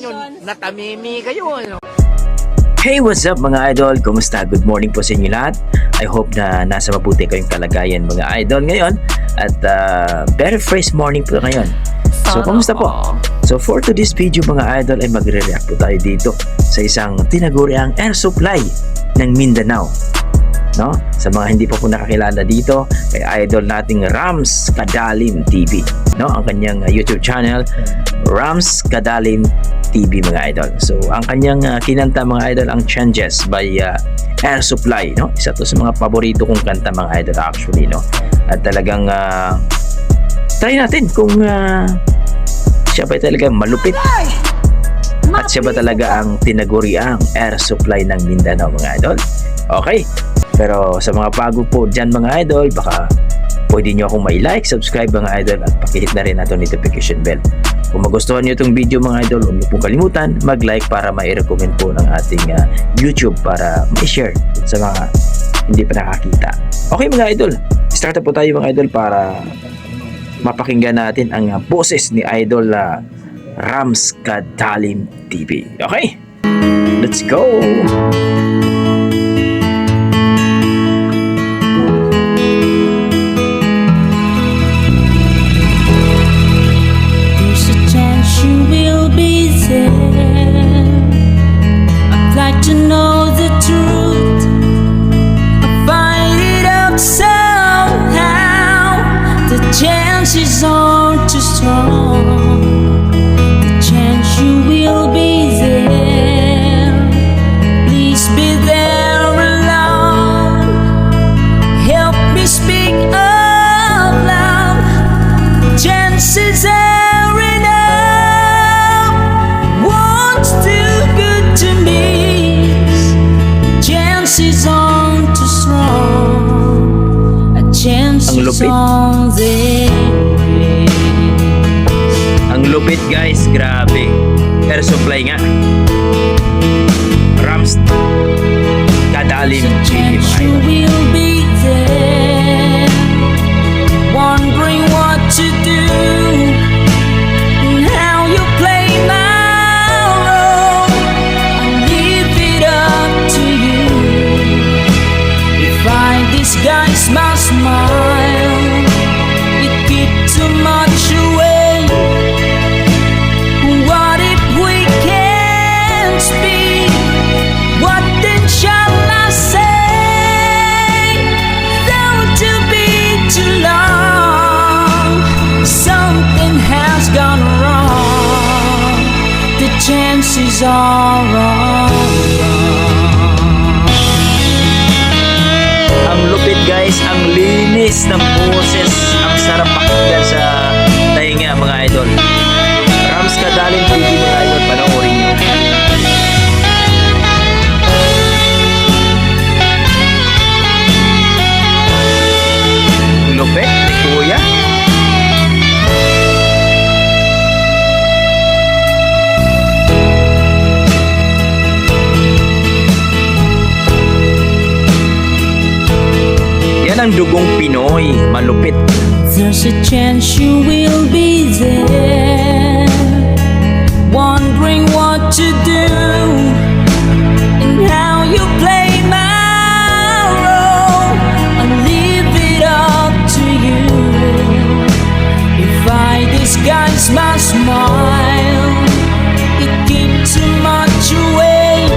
nyo, natamimi kayo, ano? Hey, what's up mga idol? Kumusta? Good morning po sa inyo lahat. I hope na nasa mabuti kayong kalagayan mga idol ngayon. At very fresh morning po ngayon. So, kumusta po? So, for today's video mga idol ay magre-react po tayo dito sa isang tinaguriang air supply ng Mindanao. No? Sa mga hindi pa po nakakilala dito, kay idol nating Rams Kadalim TV. No? Ang kanyang YouTube channel, Rams Kadalim TV mga idol. So, ang kanyang kinanta mga idol, ang Changes by Air Supply. No? Isa to sa mga paborito kong kanta mga idol actually. No? At talagang try natin kung siya ba talagang malupit at siya ba talaga ang tinaguriang air supply ng Mindanao mga idol. Okay, pero sa mga bago po dyan mga idol, baka pwede nyo akong may-like, subscribe mga idol at pakihit na rin natin notification bell. Kung magustuhan nyo itong video mga idol, huwag nyo pong kalimutan mag-like para mai-recommend po ng ating YouTube para ma-share sa mga hindi pa nakakita. Okay mga idol, start na po tayo mga idol para mapakinggan natin ang boses ni idol Rams Kadalim TV. Okay, let's go! To know the truth, I find it out somehow. The chances aren't too strong. The chance you will be there. Please be there alone. Help me speak out loud. Chances are enough. What's too good to me? Chances aren't too strong. A chance is on there. Ang lupit guys, grabe. Air supply nga. Rams Kadalim TV mga You idol. will be there, wondering what to do and how you play my role. I'll leave it up to you. If I disguise my smile, it gives too much away. What if we can't speak? What then shall I say? Though to be too long, something has gone wrong. The chances are wrong. Ang lupit guys, ang linis ng boses, ang sarap pakinggan sa tainga mga idol. Rams Kadalim TV mga idol, panoorin nyo. Lupit ni Kuya. Yan ang dugong Pinoy, malupit. There's a chance you will be there, wondering what to do and how you play my role. I'll leave it up to you. If I disguise my smile, it gives too much away.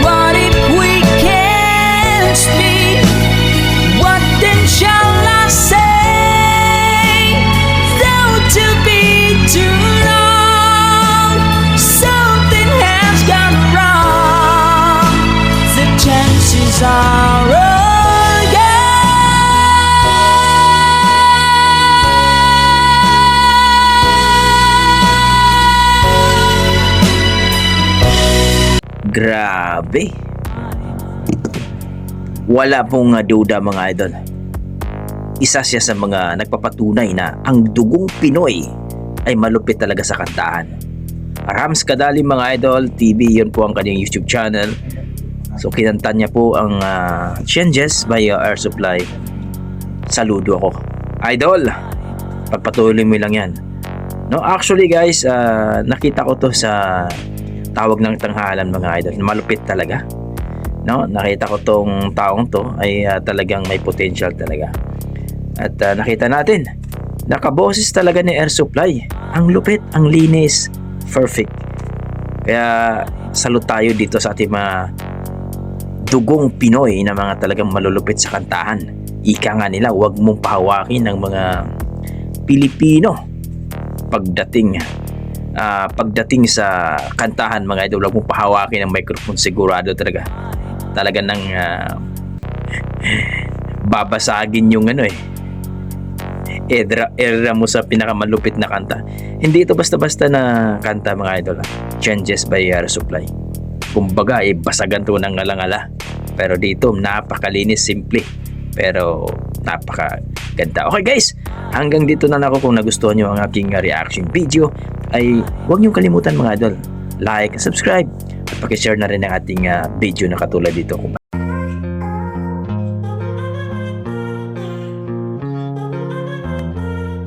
What if we can't speak? What then shall I say? Though to be too long, something has gone wrong. The chances are Grabe. Wala pong duda mga idol. Isa siya sa mga nagpapatunay na ang dugong Pinoy ay malupit talaga sa kantahan. Rams Kadalim mga idol TV, yun po ang kanyang YouTube channel. So kinanta niya po ang Changes by Air Supply. Saludo ako. Idol, pagpatuloy mo lang yan. No, actually guys, nakita ko to sa Tawag ng Tanghalan mga idol. Malupit talaga. No, nakita ko tong taong to ay talagang may potential talaga. At nakita natin, nakaboses talaga ni Air Supply. Ang lupit, ang linis, perfect. Kaya salute tayo dito sa ating mga dugong Pinoy na mga talagang malulupit sa kantahan. Ika nga nila, huwag mong pahawakin ng mga Pilipino pagdating sa kantahan mga idol. Huwag mong pahawakin ng microphone, sigurado talaga nang babasagin yung era mo sa pinakamalupit na kanta. Hindi ito basta-basta na kanta mga idol. Changes by Air Supply. Kumbaga basagan to ng ngala-ngala. Pero dito napakalinis, simple, pero napakaganda. Okay guys, hanggang dito na lang ako. Kung nagustuhan nyo ang aking reaction video ay huwag nyo kalimutan mga idol, like, subscribe at pakishare na rin ang ating video na katulad dito kung